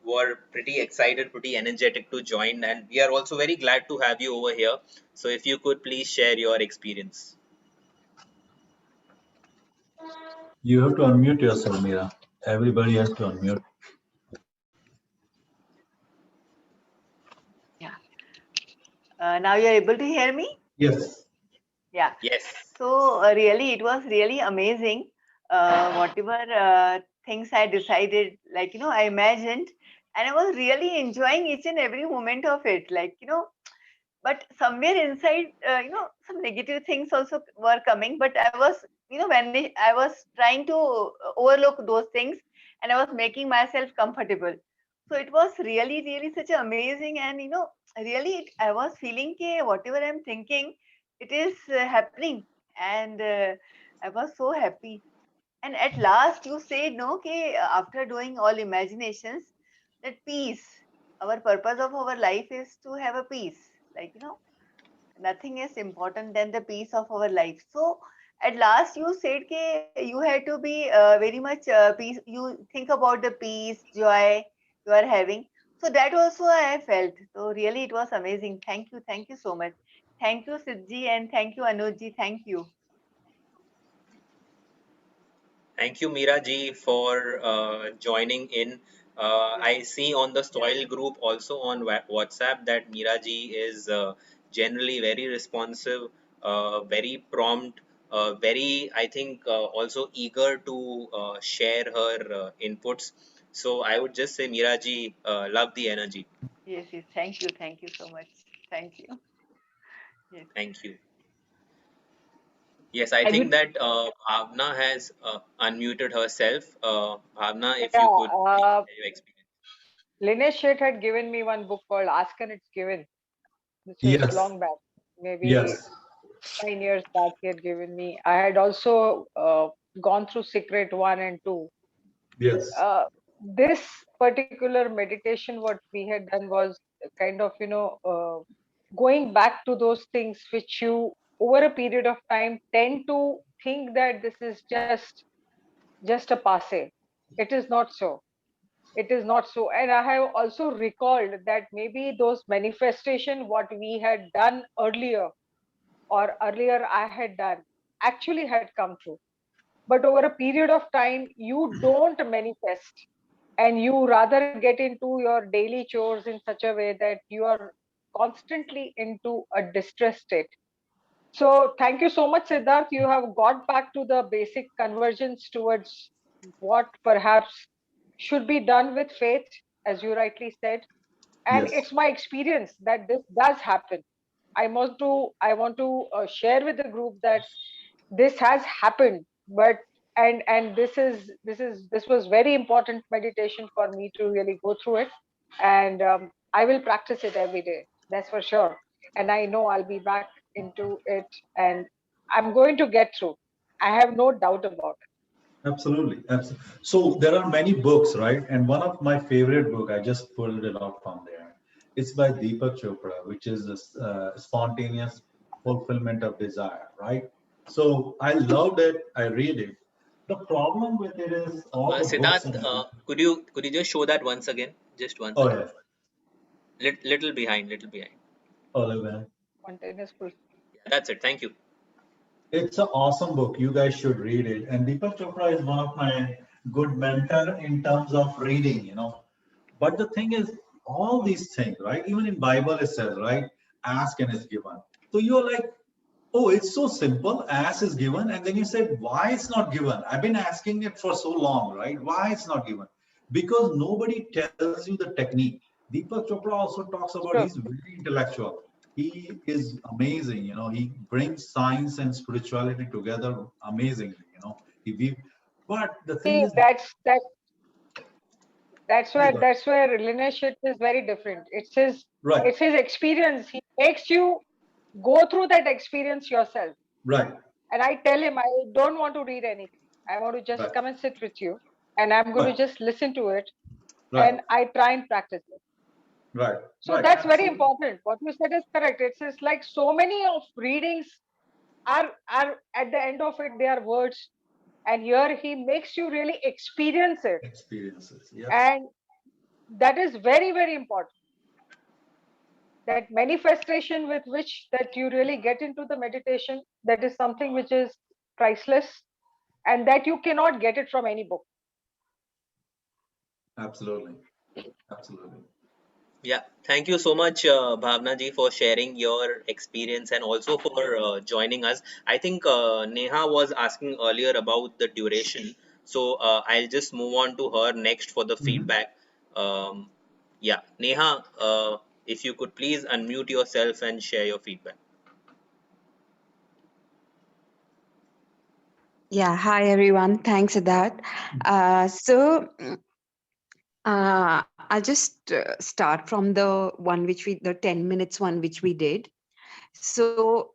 [SPEAKER 3] were pretty excited, pretty energetic to join, and we are also very glad to have you over here. So if you could please share your experience.
[SPEAKER 1] You have to unmute yourself, Mira. Everybody has to unmute.
[SPEAKER 6] Yeah. Now you're able to hear me?
[SPEAKER 1] Yes.
[SPEAKER 6] Yeah.
[SPEAKER 3] Yes.
[SPEAKER 6] So really, it was really amazing. Whatever things I decided, like, I imagined, and I was really enjoying each and every moment of it. Like, but somewhere inside, some negative things also were coming. But I was, when I was trying to overlook those things, and I was making myself comfortable. So it was really such an amazing, and really I was feeling whatever I'm thinking, it is happening. And I was so happy. And at last you said, no, after doing all imaginations, that peace, our purpose of our life is to have a peace. Like, nothing is important than the peace of our life. So at last you said you had to be very much peace. You think about the peace, joy you are having. So that also I felt. So really it was amazing. Thank you so much. Thank you, Sidji, and thank you, Anuji. Thank you.
[SPEAKER 3] Thank you, Meera ji, for joining in. I see on the Soil group also on WhatsApp that Meera ji is generally very responsive, very prompt, very, I think, also eager to share her inputs. So I would just say, Meera ji, love the energy.
[SPEAKER 6] Yes. Thank you so much. Thank you. Yes.
[SPEAKER 3] Thank you. Yes, I
[SPEAKER 7] I
[SPEAKER 3] think
[SPEAKER 7] would,
[SPEAKER 3] that Bhavna has unmuted herself. Bhavna, if you
[SPEAKER 7] yeah,
[SPEAKER 3] could please share your experience.
[SPEAKER 7] Linesh Sheth had given me one book called Ask and It's Given. This was
[SPEAKER 1] Yes.
[SPEAKER 7] long back, maybe
[SPEAKER 1] Yes.
[SPEAKER 7] 9 years back. He had given me. I had also gone through Secret 1 and 2.
[SPEAKER 1] Yes.
[SPEAKER 7] This particular meditation, what we had done was kind of, going back to those things which you, over a period of time, tend to think that this is just a passe. It is not so. it is not so. And I have also recalled that maybe those manifestation what we had done earlier, or earlier I had done, actually had come true. But over a period of time, you don't manifest, and you rather get into your daily chores in such a way that you are constantly into a distress state. So thank you so much, Siddharth. You have got back to the basic convergence towards what perhaps should be done with faith, as you rightly said. And
[SPEAKER 1] Yes.
[SPEAKER 7] it's my experience that this does happen. I want to share with the group that this has happened, but and this was very important meditation for me to really go through it, and I will practice it every day. That's for sure. And I know I'll be back into it, and I'm going to get through. I have no doubt about it.
[SPEAKER 1] Absolutely. Absolutely. So there are many books, right? And one of my favorite book, I just pulled it out from there. It's by Deepak Chopra, which is this, Spontaneous Fulfillment of Desire, right? So I loved it. I read it. The problem with it is all the books
[SPEAKER 3] Siddharth,
[SPEAKER 1] and
[SPEAKER 3] could you just show that once again? Just once
[SPEAKER 1] oh
[SPEAKER 3] again.
[SPEAKER 1] yeah,
[SPEAKER 3] Little behind, little behind.
[SPEAKER 1] Oliver.
[SPEAKER 7] Spontaneous full.
[SPEAKER 3] Yeah, that's it. Thank you.
[SPEAKER 1] It's an awesome book. You guys should read it. And Deepak Chopra is one of my good mentor in terms of reading, you know. But the thing is, all these things, right? Even in Bible it says, right? Ask and it's given. So you're like, oh, it's so simple. Ask is given, and then you say, why it's not given? I've been asking it for so long, right? Why it's not given? Because nobody tells you the technique. Deepak Chopra also talks about
[SPEAKER 7] Sure.
[SPEAKER 1] he's very intellectual. He is amazing, you know. He brings science and spirituality together amazingly, you know. But the thing
[SPEAKER 7] See,
[SPEAKER 1] is,
[SPEAKER 7] that's
[SPEAKER 1] yeah,
[SPEAKER 7] where relationship is very different.
[SPEAKER 1] right,
[SPEAKER 7] It's his experience. He makes you go through that experience yourself.
[SPEAKER 1] right,
[SPEAKER 7] And I tell him I don't want to read anything. I want to just
[SPEAKER 1] right,
[SPEAKER 7] come and sit with you, and I'm going to
[SPEAKER 1] right,
[SPEAKER 7] just listen to it,
[SPEAKER 1] right,
[SPEAKER 7] and I try and practice it.
[SPEAKER 1] right,
[SPEAKER 7] So
[SPEAKER 1] right,
[SPEAKER 7] that's very
[SPEAKER 1] absolutely.
[SPEAKER 7] important. What you said is correct. It's like so many of readings are at the end of it they are words, and here he makes you really experience it,
[SPEAKER 1] Experiences. Yes,
[SPEAKER 7] and that is very, very important. That manifestation with which that you really get into the meditation, that is something which is priceless, and that you cannot get it from any book.
[SPEAKER 1] absolutely, absolutely.
[SPEAKER 3] Yeah, thank you so much, Bhavna ji, for sharing your experience and also for joining us. I think Neha was asking earlier about the duration, so I'll just move on to her next for the
[SPEAKER 1] Mhm.
[SPEAKER 3] feedback. Um, yeah, Neha, if you could please unmute yourself and share your feedback.
[SPEAKER 8] Yeah, hi everyone. Thanks for that. I'll just start from the 10 minutes one which we did. So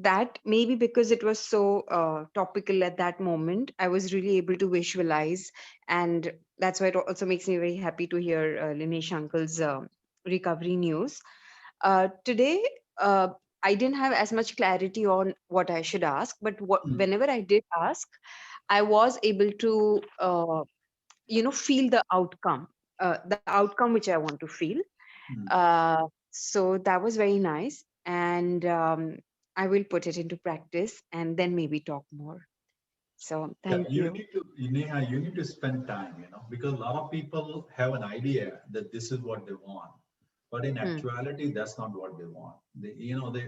[SPEAKER 8] that maybe because it was so topical at that moment, I was really able to visualize, and that's why it also makes me very happy to hear Linesh Uncle's recovery news. Today, I didn't have as much clarity on what I should ask, but
[SPEAKER 1] Mm,
[SPEAKER 8] whenever I did ask, I was able to, feel the outcome which I want to feel.
[SPEAKER 1] mm.
[SPEAKER 8] So that was very nice, and I will put it into practice and then maybe talk more. So
[SPEAKER 1] Yeah,
[SPEAKER 8] thank
[SPEAKER 1] you
[SPEAKER 8] you.
[SPEAKER 1] need to, Neha, you need to spend time, you know, because a lot of people have an idea that this is what they want, but in
[SPEAKER 8] Hmm,
[SPEAKER 1] actuality, that's not what they want.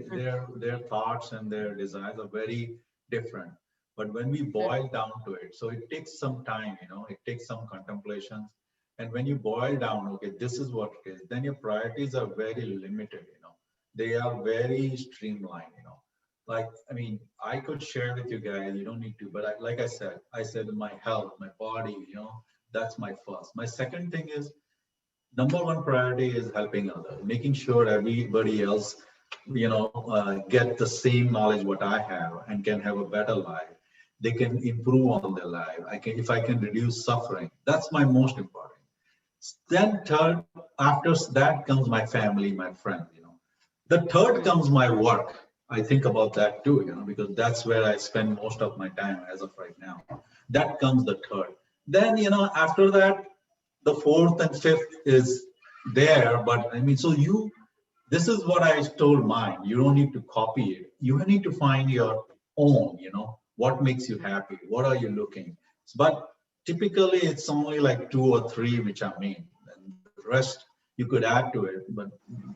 [SPEAKER 8] hmm,
[SPEAKER 1] Their thoughts and their desires are very different. But when we
[SPEAKER 8] hmm,
[SPEAKER 1] boil down to it, so it takes some time, you know, it takes some contemplations. And when you boil down, okay, this is what it is, then your priorities are very limited, you know, they are very streamlined, you know. Like, I mean, I could share with you guys, you don't need to, but like I said my health, my body, you know, that's my first. My second thing is, number one priority is helping others, making sure everybody else, you know, get the same knowledge what I have and can have a better life. They can improve on their life. If I can reduce suffering, that's my most important. Then third, after that comes my family, my friends, you know. The third
[SPEAKER 8] hmm,
[SPEAKER 1] comes my work. I think about that too, you know, because that's where I spend most of my time as of right now. That comes the third. Then, you know, after that, the fourth and fifth is there, but I mean, so this is what I told mine. You don't need to copy it. You need to find your own, what makes you happy? What are you looking? But typically it's only like two or three which are main. And the rest you could add to it, but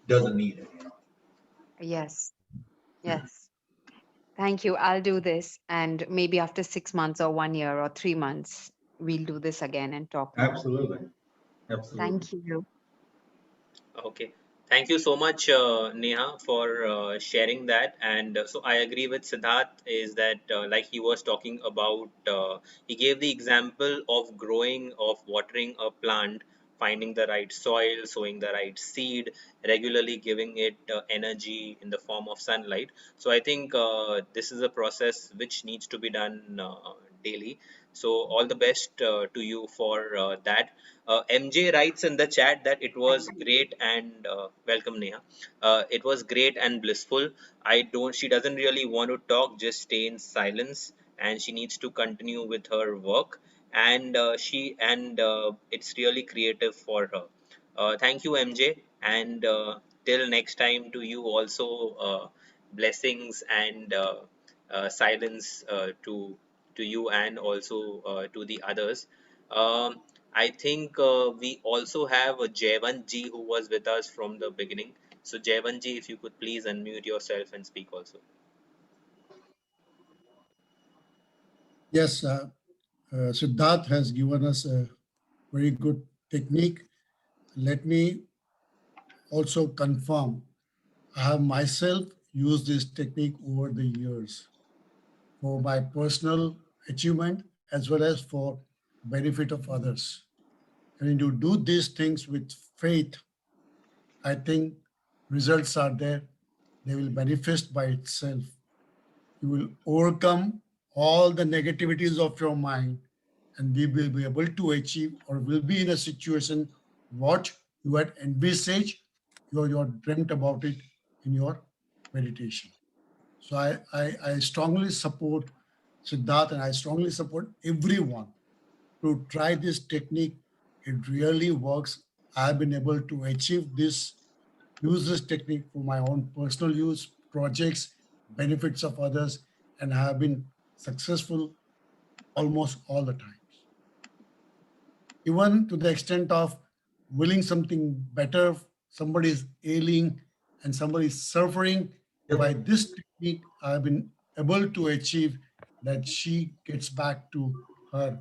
[SPEAKER 1] doesn't need it.
[SPEAKER 8] Yes. Yes. Thank you. I'll do this. And maybe after 6 months or 1 year or 3 months, we'll do this again and talk more.
[SPEAKER 1] Absolutely. Absolutely.
[SPEAKER 8] Thank you.
[SPEAKER 3] Okay. Thank you so much, Neha, for sharing that. And so I agree with Siddharth is that like he was talking about, he gave the example of growing, of watering a plant, finding the right soil, sowing the right seed, regularly giving it energy in the form of sunlight. So I think this is a process which needs to be done daily. So all the best to you for that. MJ writes in the chat that it was great and welcome Neha. It was great and blissful. I don't. She doesn't really want to talk. Just stay in silence, and she needs to continue with her work. And it's really creative for her. Thank you, MJ, and till next time to you also. Blessings and silence to you and also to the others. Um, I think we also have Jaivan Ji who was with us from the beginning. So Jaivan Ji, if you could please unmute yourself and speak also.
[SPEAKER 9] Yes, Siddharth has given us a very good technique. Let me also confirm, I have myself used this technique over the years for my personal achievement as well as for benefit of others. And when you do these things with faith, I think results are there. They will manifest by itself. You will overcome all the negativities of your mind and we will be able to achieve or will be in a situation what you had envisaged, you had dreamt about it in your meditation. So I strongly support Siddharth and I strongly support everyone to try this technique. It really works. I've been able to achieve this, use this technique for my own personal use, projects, benefits of others, and I have been successful almost all the times. Even to the extent of willing something better, somebody is ailing and somebody is suffering.
[SPEAKER 1] Yep.
[SPEAKER 9] By this technique, I've been able to achieve that she gets back to her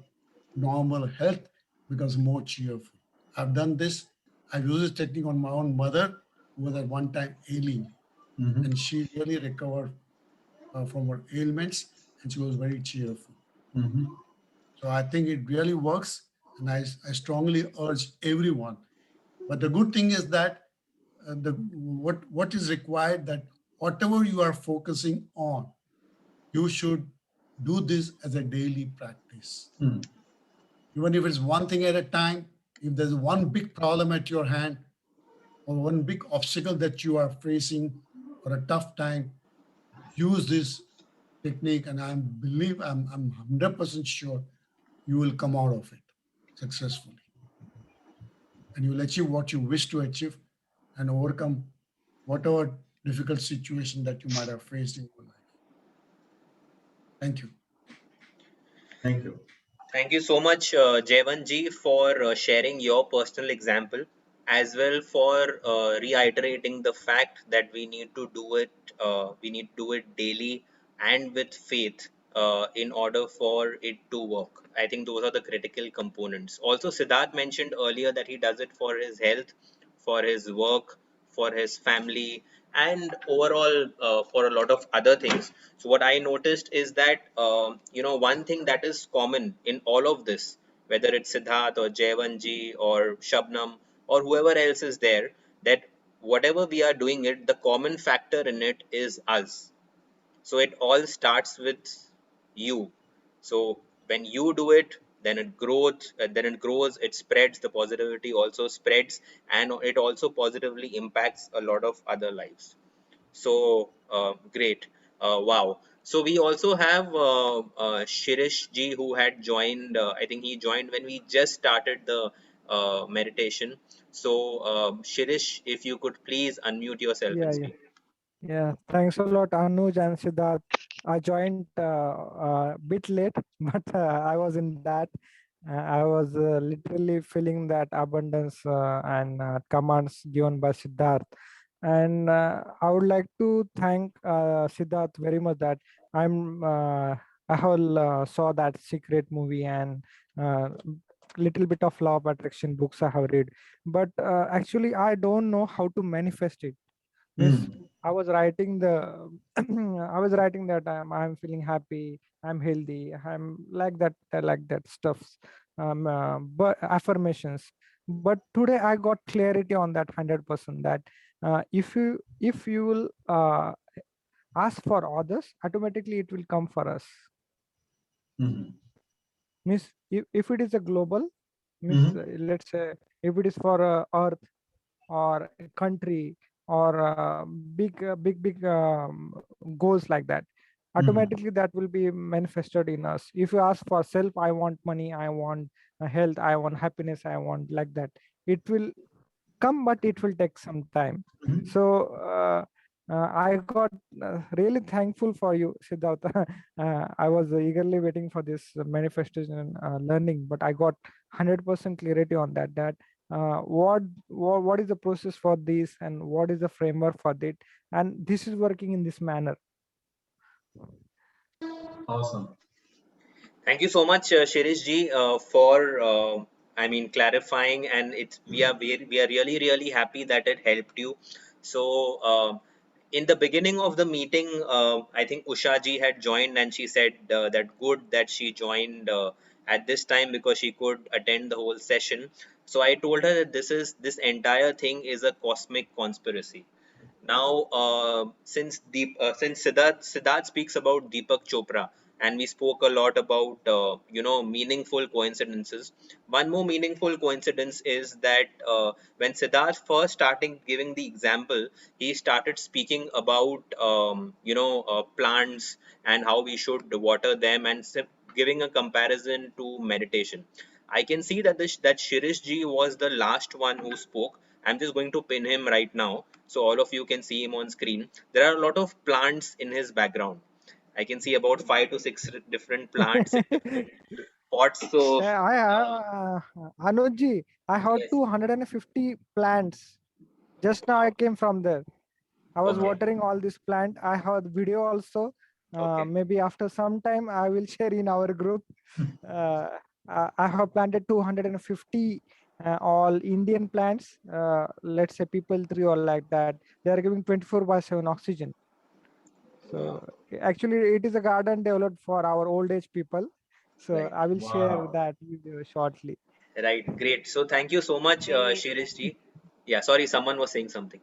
[SPEAKER 9] normal health, becomes more cheerful. I've done this. I've used this technique on my own mother, who was at one time ailing,
[SPEAKER 1] Mhm.
[SPEAKER 9] and she really recovered from her ailments, and she was very cheerful.
[SPEAKER 1] Mhm.
[SPEAKER 9] So I think it really works, and I strongly urge everyone. But the good thing is that what is required, that whatever you are focusing on, you should do this as a daily practice.
[SPEAKER 1] Mm.
[SPEAKER 9] Even if it's one thing at a time, if there's one big problem at your hand or one big obstacle that you are facing or a tough time, use this technique, and I'm 100% sure you will come out of it successfully, and you will achieve what you wish to achieve and overcome whatever difficult situation that you might have faced in your life. Thank you.
[SPEAKER 1] Thank you.
[SPEAKER 3] Thank you so much, Jaivan Ji, for sharing your personal example, as well for reiterating the fact that we need to do it. We need to do it daily and with faith in order for it to work. I think those are the critical components. Also, Siddharth mentioned earlier that he does it for his health, for his work, for his family, and overall for a lot of other things. So what I noticed is that one thing that is common in all of this, whether it's Siddharth or Jaivanji or Shabnam or whoever else is there, that whatever we are doing it, the common factor in it is us. So it all starts with you. So when you do it, then it grows, it spreads, the positivity also spreads, and it also positively impacts a lot of other lives. So great. Wow. So we also have Shirish ji who had joined. I think he joined when we just started the meditation. So, Shirish, if you could please unmute yourself and
[SPEAKER 10] Yeah, yeah,
[SPEAKER 3] speak.
[SPEAKER 10] yeah. Thanks a lot, Anuj and Siddharth. I joined a bit late, but I was in that. I was literally feeling that abundance and commands given by Siddharth. And I would like to thank Siddharth very much that I have saw that secret movie and uh, little bit of law of attraction books I have read, but actually I don't know how to manifest it. Means
[SPEAKER 1] Mm.
[SPEAKER 10] I was writing the I was writing that I'm feeling happy, I'm healthy, I'm like that stuff, but affirmations. But today I got clarity on that 100% that if you will ask for others, automatically it will come for us.
[SPEAKER 1] Mhm.
[SPEAKER 10] Means if it is a global, means
[SPEAKER 1] Mhm.
[SPEAKER 10] let's say if it is for earth or a country or big goals like that,
[SPEAKER 1] Mhm.
[SPEAKER 10] automatically that will be manifested in us. If you ask for self, I want money, I want health, I want happiness, I want like that, it will come, but it will take some time.
[SPEAKER 1] Mhm.
[SPEAKER 10] So I got really thankful for you, Siddhartha. I was eagerly waiting for this manifestation learning, but I got 100% clarity on that what is the process for this and what is the framework for it, and this is working in this manner.
[SPEAKER 1] Awesome.
[SPEAKER 3] Thank you so much, Shirish ji, for I mean clarifying, and it's we are really really happy that it helped you. So in the beginning of the meeting, I think Usha ji had joined, and she said that good that she joined at this time because she could attend the whole session. So I told her that this entire thing is a cosmic conspiracy. Now, since Siddharth speaks about Deepak Chopra, and we spoke a lot about meaningful coincidences. One more meaningful coincidence is that when Siddharth first starting giving the example, he started speaking about plants and how we should water them, and giving a comparison to meditation. I can see that that Shirish ji was the last one who spoke. I'm just going to pin him right now so all of you can see him on screen. There are a lot of plants in his background. I can see about 5 to 6 different plants in different pots. So,
[SPEAKER 10] I have Anuj ji, I have
[SPEAKER 3] yes,
[SPEAKER 10] 250 plants. Just now I
[SPEAKER 3] wow,
[SPEAKER 10] came from there. I was
[SPEAKER 3] okay,
[SPEAKER 10] watering all this plant. I have video also.
[SPEAKER 3] okay,
[SPEAKER 10] Maybe after some time I will share in our group. Uh, I have planted 250 all Indian plants. Let's say people tree or like that. They are giving 24/7 oxygen.
[SPEAKER 3] wow,
[SPEAKER 10] So actually, it is a garden developed for our old age people. So
[SPEAKER 3] right,
[SPEAKER 10] I will share
[SPEAKER 1] Wow.
[SPEAKER 10] that video shortly.
[SPEAKER 3] right, great. So, thank you so much,
[SPEAKER 6] Great.
[SPEAKER 3] Shirish ji. Yeah, sorry, someone was saying something.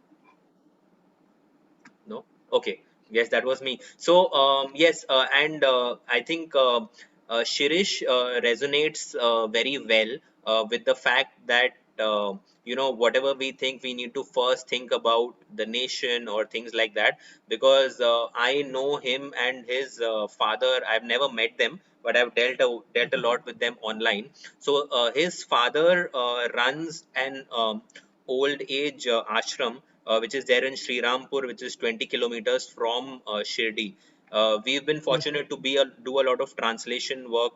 [SPEAKER 3] No? Okay. Yes, that was me. So, yes, and I think Shirish resonates very well with the fact that, whatever we think, we need to first think about the nation or things like that. Because I know him and his father. I've never met them, but I've dealt a lot with them online. So, his father runs an old age ashram which is there in Sri Rampur, which is 20 kilometers from Shirdi. We've been
[SPEAKER 10] Yes.
[SPEAKER 3] fortunate to do a lot of translation work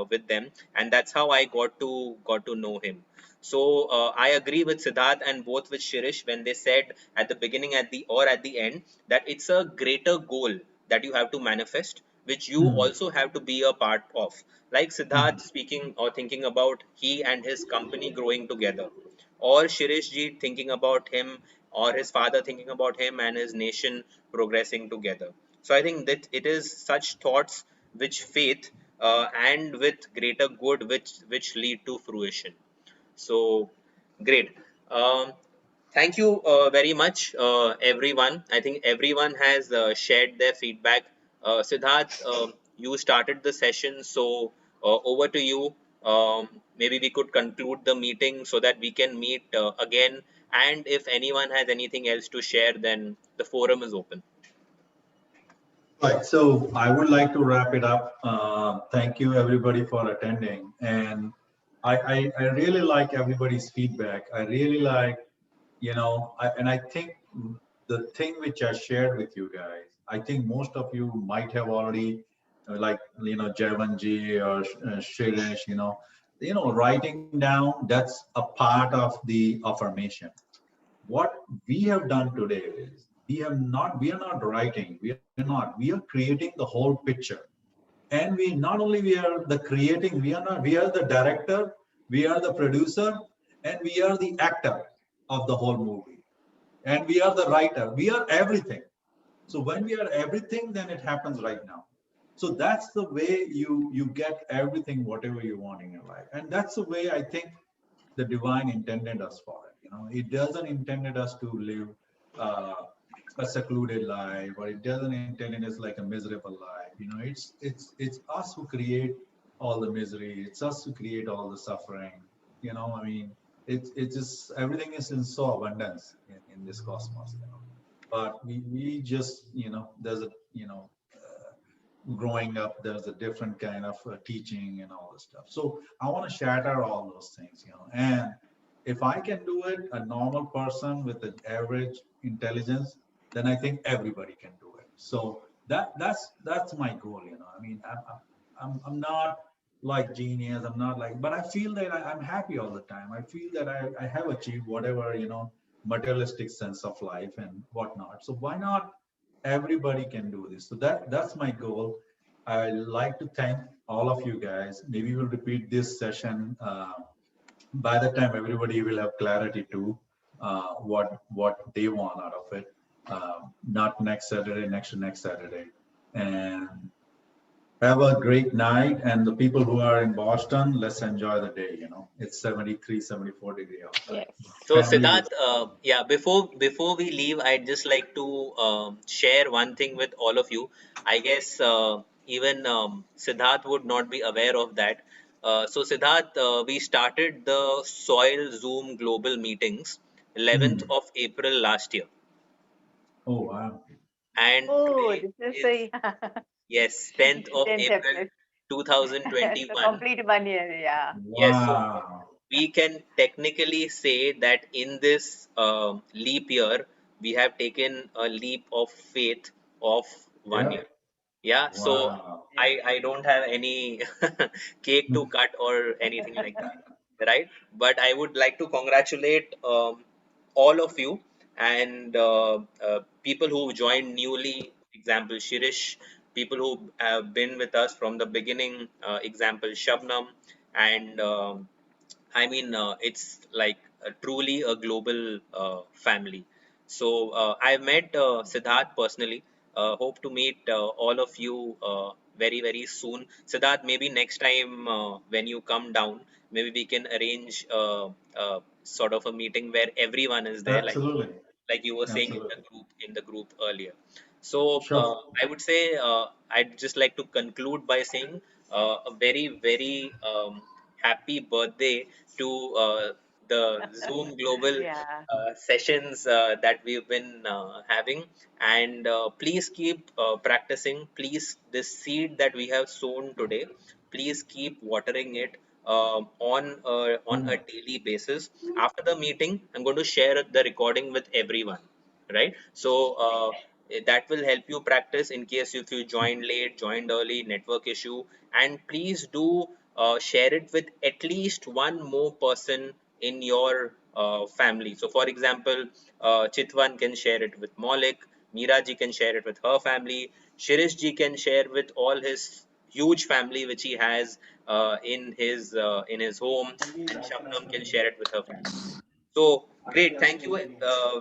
[SPEAKER 3] with them, and that's how I got to know him. So I agree with Siddharth and both with Shirish when they said at the beginning, at the end, that it's a greater goal that you have to manifest, which you
[SPEAKER 1] Mhm.
[SPEAKER 3] also have to be a part of. Like Siddharth
[SPEAKER 1] Mhm.
[SPEAKER 3] speaking or thinking about he and his company growing together, or Shirish ji thinking about him, or his father thinking about him and his nation progressing together. So I think that it is such thoughts which faith and with greater good which lead to fruition. So great. Um, Thank you very much, everyone. I think everyone has shared their feedback. Siddharth, you started the session, so over to you. Maybe we could conclude the meeting so that we can meet again. And if anyone has anything else to share, then the forum is open.
[SPEAKER 1] Right. So I would like to wrap it up. Thank you everybody for attending. And I really like everybody's feedback. I really like, and I think the thing which I shared with you guys, I think most of you might have already, like, Javanji or Shirish, writing down, that's a part of the affirmation. What we have done today is we are not writing, we are creating the whole picture. And we not only we are the creating, we are the director, we are the producer, and we are the actor of the whole movie, and we are the writer, we are everything. So when we are everything, then it happens right now. So that's the way you get everything whatever you want in your life, and that's the way I think the divine intended us for it. It doesn't intended us to live uh, a secluded life, or it doesn't intend us like a miserable life. It's us who create all the misery. It's us who create all the suffering. I mean, it's just everything is in so abundance in this cosmos. But we just there's a growing up, there's a different kind of teaching and all this stuff. So I want to shatter all those things. And if I can do it, a normal person with an average intelligence, then I think everybody can do it. So that's my goal. I mean, I'm not like genius. I'm not like, but I feel that I'm happy all the time. I feel that I have achieved whatever, materialistic sense of life and whatnot. So why not everybody can do this? So that's my goal. I like to thank all of you guys. Maybe we'll repeat this session. By the time everybody will have clarity to what they want out of it. Not next Saturday, next Saturday. And have a great night. And the people who are in Boston, let's enjoy the day. It's 73, 74 degree outside.
[SPEAKER 2] Yes.
[SPEAKER 3] So
[SPEAKER 1] Family
[SPEAKER 3] Siddharth,
[SPEAKER 1] is
[SPEAKER 3] yeah, before we leave, I'd just like to share one thing with all of you. I guess even Siddharth would not be aware of that. So Siddharth, we started the Soil Zoom Global Meetings 11th
[SPEAKER 1] Hmm.
[SPEAKER 3] of April last year,
[SPEAKER 1] Oh, wow.
[SPEAKER 3] and
[SPEAKER 6] Oh,
[SPEAKER 3] today
[SPEAKER 6] this is
[SPEAKER 3] is,
[SPEAKER 6] the
[SPEAKER 3] yes, 10th of
[SPEAKER 6] 10th
[SPEAKER 3] April
[SPEAKER 6] April. So
[SPEAKER 3] 2021.
[SPEAKER 6] complete 1 year. Yeah.
[SPEAKER 3] Yes, so
[SPEAKER 1] Wow.
[SPEAKER 3] we can technically say that in this leap year, we have taken a leap of faith of 1 year.
[SPEAKER 1] Yeah.
[SPEAKER 3] Yeah, so
[SPEAKER 1] Wow.
[SPEAKER 3] I don't have any cake to cut or anything like that, right? But I would like to congratulate all of you and people who joined newly. Example Shirish, people who have been with us from the beginning. Example Shabnam, and I mean, it's like truly a global family. So I met Siddharth personally. Hope to meet all of you very soon. Siddharth, maybe next time when you come down, maybe we can arrange sort of a meeting where everyone is there,
[SPEAKER 1] Absolutely.
[SPEAKER 3] like you were saying
[SPEAKER 1] Absolutely.
[SPEAKER 3] in the group earlier. So
[SPEAKER 1] Sure.
[SPEAKER 3] I would say I'd just like to conclude by saying a very happy birthday to the Zoom global
[SPEAKER 6] Yeah.
[SPEAKER 3] sessions that we've been having, and please keep practicing. Please, this seed that we have sown today, please keep watering it on a daily basis. After the meeting, I'm going to share the recording with everyone, right? So that will help you practice in case if you joined late, joined early, network issue. And please do share it with at least one more person in your family. So for example, Chitwan can share it with Maulik, Meera ji can share it with her family, Shirish ji can share with all his huge family which he has in his home, and Shabnam can share it with her family. So great, thank you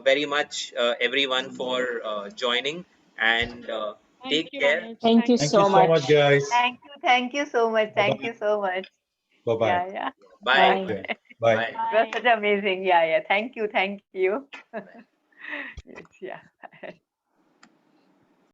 [SPEAKER 3] very much everyone for joining, and
[SPEAKER 5] Thank
[SPEAKER 3] take
[SPEAKER 5] you,
[SPEAKER 3] care.
[SPEAKER 5] Anuj.
[SPEAKER 2] Thank you
[SPEAKER 5] Thank you
[SPEAKER 1] Thank you
[SPEAKER 2] so
[SPEAKER 5] so
[SPEAKER 1] so
[SPEAKER 5] much.
[SPEAKER 1] much,
[SPEAKER 2] much.
[SPEAKER 1] guys.
[SPEAKER 6] Thank you so much. Thank
[SPEAKER 1] Bye-bye.
[SPEAKER 6] you so much.
[SPEAKER 1] Bye-bye.
[SPEAKER 6] Yeah, yeah.
[SPEAKER 3] Bye.
[SPEAKER 2] Bye.
[SPEAKER 1] Okay.
[SPEAKER 6] Bye.
[SPEAKER 1] Bye.
[SPEAKER 3] Bye.
[SPEAKER 6] It was
[SPEAKER 5] Bye.
[SPEAKER 6] such amazing. Yeah, yeah. Thank you. Thank you.
[SPEAKER 3] Bye.
[SPEAKER 6] Yeah.